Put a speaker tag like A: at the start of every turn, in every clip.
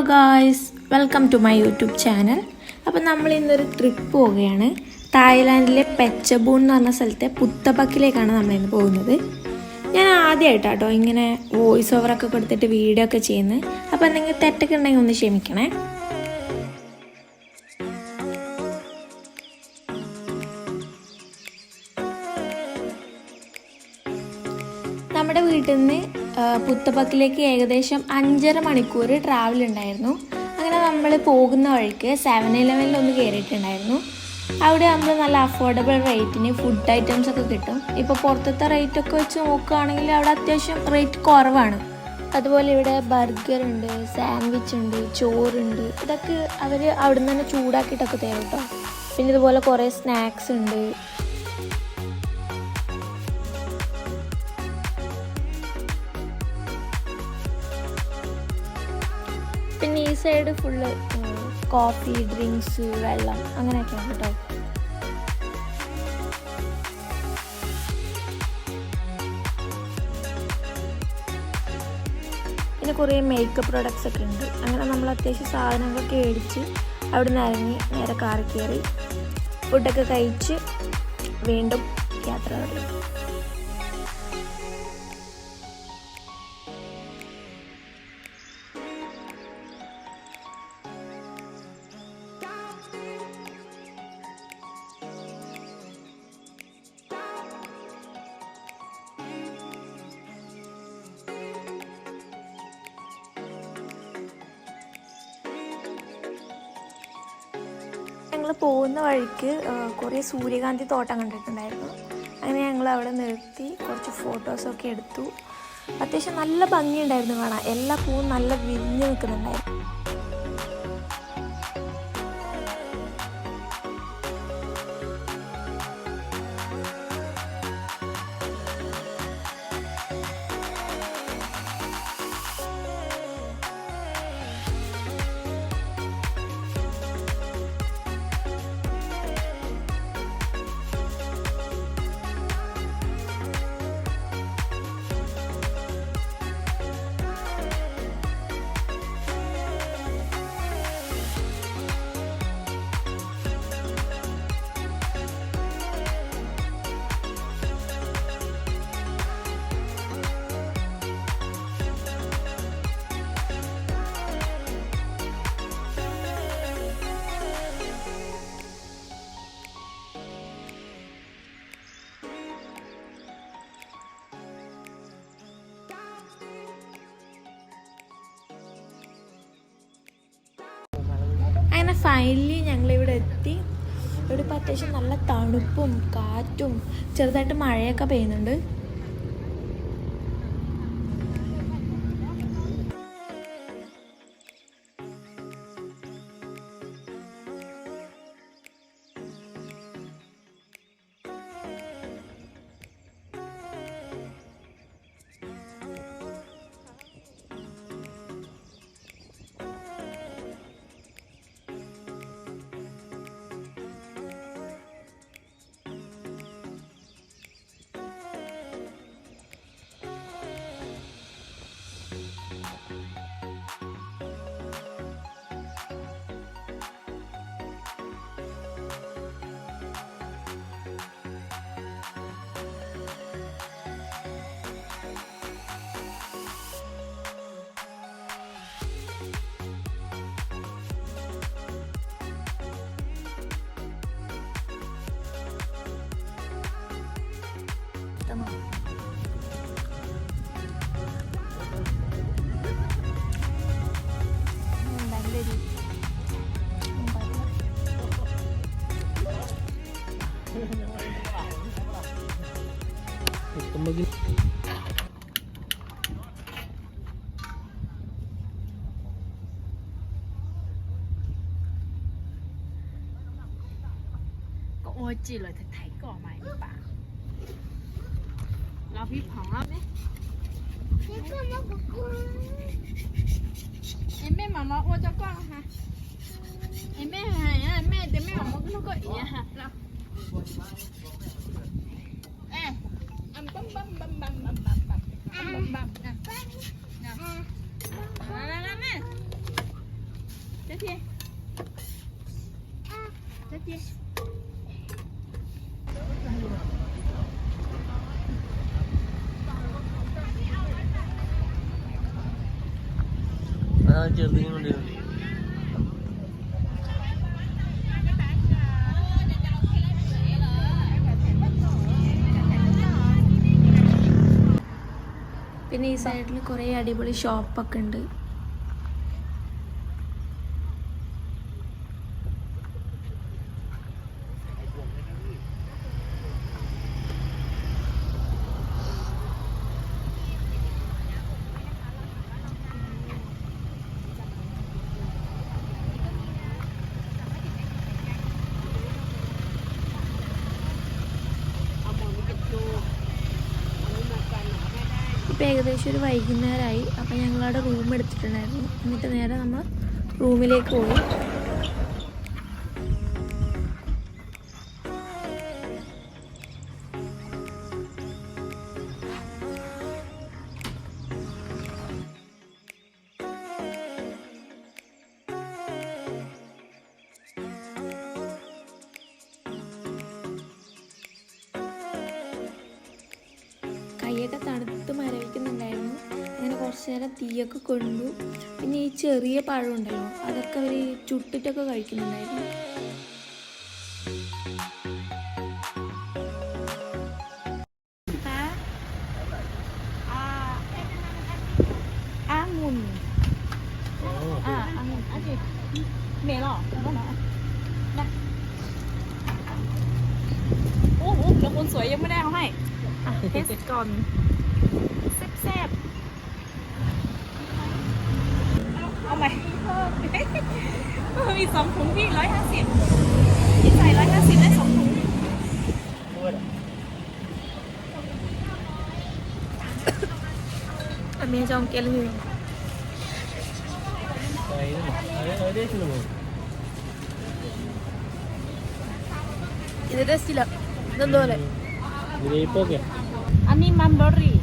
A: Guys, welcome to my YouTube channel. അപ്പോൾ നമ്മൾ ഇന്നൊരു ട്രിപ്പ് പോവുകയാണ്. തായ്ലാൻഡിലെ പെച്ചബൂൺ എന്ന് പറഞ്ഞ സ്ഥലത്തെ പുത്തപക്കിലേക്കാണ് നമ്മളിന്ന് പോകുന്നത്. ഞാൻ ആദ്യമായിട്ടാട്ടോ ഇങ്ങനെ വോയിസ് ഓവറൊക്കെ കൊടുത്തിട്ട് വീഡിയോ ഒക്കെ ചെയ്യുന്നത്. അപ്പോൾ എന്തെങ്കിലും തെറ്റൊക്കെ ഉണ്ടെങ്കിൽ ഒന്ന് ക്ഷമിക്കണേ. നമ്മുടെ വീട്ടിൽ നിന്ന് പുത്തപക്കിലേക്ക് ഏകദേശം 5.5 മണിക്കൂർ ട്രാവൽ ഉണ്ടായിരുന്നു. അങ്ങനെ നമ്മൾ പോകുന്ന വഴിക്ക് 7-Eleven ഒന്ന് കയറിയിട്ടുണ്ടായിരുന്നു. അവിടെ നമ്മൾ നല്ല അഫോർഡബിൾ റേറ്റിന് ഫുഡ് ഐറ്റംസ് ഒക്കെ കിട്ടും. ഇപ്പോൾ പുറത്തത്തെ റേറ്റൊക്കെ വെച്ച് നോക്കുകയാണെങ്കിൽ അവിടെ അത്യാവശ്യം റേറ്റ് കുറവാണ്. അതുപോലെ ഇവിടെ ബർഗർ ഉണ്ട്, സാൻഡ്വിച്ച് ഉണ്ട്, ചോറുണ്ട്. ഇതൊക്കെ അവർ അവിടെ നിന്ന് തന്നെ ചൂടാക്കിയിട്ടൊക്കെ തരും കേട്ടോ. പിന്നെ ഇതുപോലെ കുറേ സ്നാക്സ് ഉണ്ട്. പിന്നെ ഈ സൈഡ് ഫുള്ള് കോഫി, ഡ്രിങ്ക്സ്, വെള്ളം അങ്ങനെയൊക്കെയാണ് കേട്ടോ. പിന്നെ കുറേ മേക്കപ്പ് പ്രോഡക്റ്റ്സ് ഒക്കെ ഉണ്ട്. അങ്ങനെ നമ്മൾ അത്യാവശ്യം സാധനങ്ങളൊക്കെ മേടിച്ച് അവിടെ നിന്ന് ഇറങ്ങി നേരെ കാറിൽ കയറി ഫുഡൊക്കെ കഴിച്ച് വീണ്ടും യാത്ര തുടങ്ങി. ഞങ്ങൾ പോകുന്ന വഴിക്ക് കുറേ സൂര്യകാന്തി തോട്ടം കണ്ടിട്ടുണ്ടായിരുന്നു. അങ്ങനെ ഞങ്ങൾ അവിടെ നിർത്തി കുറച്ച് ഫോട്ടോസൊക്കെ എടുത്തു. അത്യാവശ്യം നല്ല ഭംഗിയുണ്ടായിരുന്നു കാണാൻ. എല്ലാ പൂവും നല്ല വിരിഞ്ഞ് നിൽക്കുന്നുണ്ടായിരുന്നു. അങ്ങനെ ഫൈനലി ഞങ്ങളിവിടെ എത്തി. ഇവിടെ ഇപ്പോൾ അത്യാവശ്യം നല്ല തണുപ്പും കാറ്റും ചെറുതായിട്ട് മഴയൊക്കെ പെയ്യുന്നുണ്ട്.
B: Ôi chị lại thấy cỏ mày bà là vi phỏng lắm đấy. Em biết mà nó ôi cho con hả? Em biết hả? Mẹ để mẹ nó cứ nó có ý hả? Ê, bấm bấm bấm bấm bấm bấm bấm bấm bấm bấm nè. Nè. Nè nè nè. 再见。
C: ചെറുതിനെ കൊണ്ടുവരുന്നുണ്ട്.
A: പിന്നെ ഈ സൈഡിൽ കുറേ അടിപൊളി ഷോപ്പൊക്കെ ഉണ്ട്. ഇപ്പം ഏകദേശം ഒരു വൈകുന്നേരമായി. അപ്പം ഞങ്ങളവിടെ റൂം എടുത്തിട്ടുണ്ടായിരുന്നു. എന്നിട്ട് നേരെ നമ്മൾ റൂമിലേക്ക് പോയി. കൈയൊക്കെ തണുത്ത് മരവിക്കുന്നുണ്ടായിരുന്നു. അങ്ങനെ കുറച്ച് നേരം തീയൊക്കെ കൊണ്ടു. പിന്നെ ഈ ചെറിയ പഴം ഉണ്ടല്ലോ, അതൊക്കെ അവർ ചുട്ടിട്ടൊക്കെ കഴിക്കുന്നുണ്ടായിരുന്നു.
B: Anggun. Anggun. Aje. Mẹ lo. Nó nè. Nè. Ô,แล้วคนสวยยังไม่ได้เอาให้เทสก่อนแซ่บๆเอาใหม่มี2 ถุงพี่150พี่ใส่150ได้2 ถุง
A: അമ്മേജോം കേൾക്കുന്നു. ഇത് ടേസ്റ്റില്ല. ഇതെന്തോലെ
B: อันนี้มันเบอร์รี่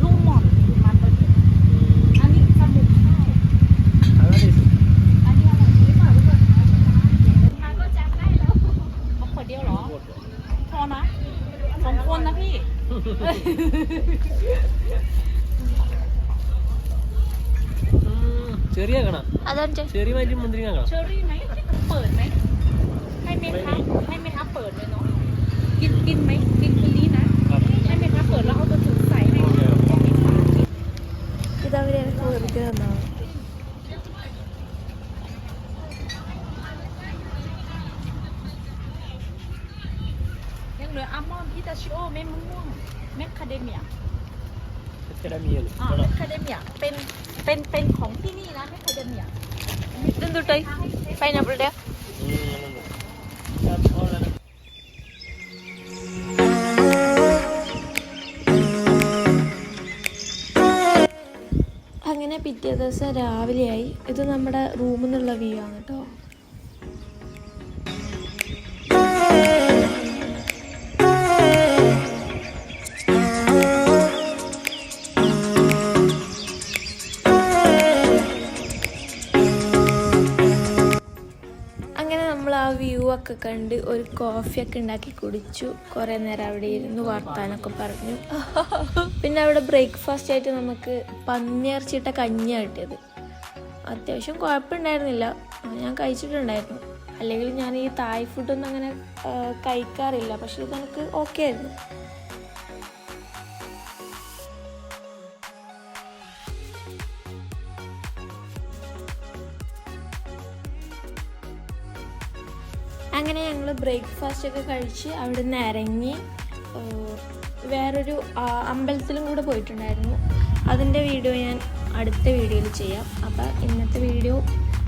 B: ลูกหม่อนมันเบอร์รี่อันนี้สมุนไพรอันนี้อะไรนี่เปล่าทุกคนทานก็จำได้แล้วเอาขวดเดียวเหรอพอนะ2 คนนะพี่
C: ചെറിയ കാണാം.
A: അതെന്താ
C: ചെറിയ മാറ്റി മുന്തിരിങ്ങ കാണാം.
B: เชอรี่ไหมเปิดไหมให้ไหมคะเปิดเลยเนาะกินไหมกินคืนนี้นะให้ไหมคะเปิดแล้วเอาตัวถุงใส่ให้
A: ഇതവരെ എനിക്ക് വെറുതെ തന്നാണ്.
B: ยังเหลืออัลมอนด์พิตาชิโอเม็ดมะม่วงแมคคาเดเมีย
C: കടമിയൽ.
B: แมคคาเดเมียเป็นของที่นี่นะแมคคาเดเมีย
A: ഇതെന്തോട്ടെ പൈനാപ്പിളിൻ്റെ അങ്ങനെ പിറ്റേ ദിവസം രാവിലെയായി. ഇത് നമ്മുടെ റൂമിൽ നിന്നുള്ള വ്യൂ ആണ് കേട്ടോ. അങ്ങനെ നമ്മൾ ആ വ്യൂ ഒക്കെ കണ്ട് ഒരു കോഫിയൊക്കെ ഉണ്ടാക്കി കുടിച്ചു. കുറേ നേരം അവിടെ ഇരുന്ന് വർത്താനൊക്കെ പറഞ്ഞു. പിന്നെ അവിടെ ബ്രേക്ക്ഫാസ്റ്റ് ആയിട്ട് നമുക്ക് പന്നിയിറച്ചിട്ട കഞ്ഞിയാണ് കിട്ടിയത്. അത്യാവശ്യം കുഴപ്പമുണ്ടായിരുന്നില്ല, ഞാൻ കഴിച്ചിട്ടുണ്ടായിരുന്നു. അല്ലെങ്കിൽ ഞാൻ ഈ തായ് ഫുഡൊന്നും അങ്ങനെ കഴിക്കാറില്ല, പക്ഷെ ഇത് എനിക്ക് ഓക്കെ ആയിരുന്നു. അങ്ങനെ ഞങ്ങൾ ബ്രേക്ക്ഫാസ്റ്റൊക്കെ കഴിച്ച് അവിടെ നിന്ന് ഇറങ്ങി വേറൊരു അമ്പലത്തിലും കൂടെ പോയിട്ടുണ്ടായിരുന്നു. അതിൻ്റെ വീഡിയോ ഞാൻ അടുത്ത വീഡിയോയിൽ ചെയ്യാം. അപ്പോൾ ഇന്നത്തെ വീഡിയോ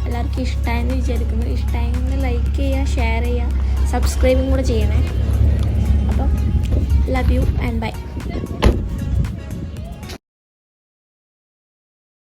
A: എല്ലാവർക്കും ഇഷ്ടമായെന്ന് വിചാരിക്കുന്നു. ഇഷ്ടമായെങ്കിൽ ലൈക്ക് ചെയ്യുക, ഷെയർ ചെയ്യുക, സബ്സ്ക്രൈബും കൂടെ ചെയ്യണേ. അപ്പം ലവ് യു ആൻഡ് ബൈ.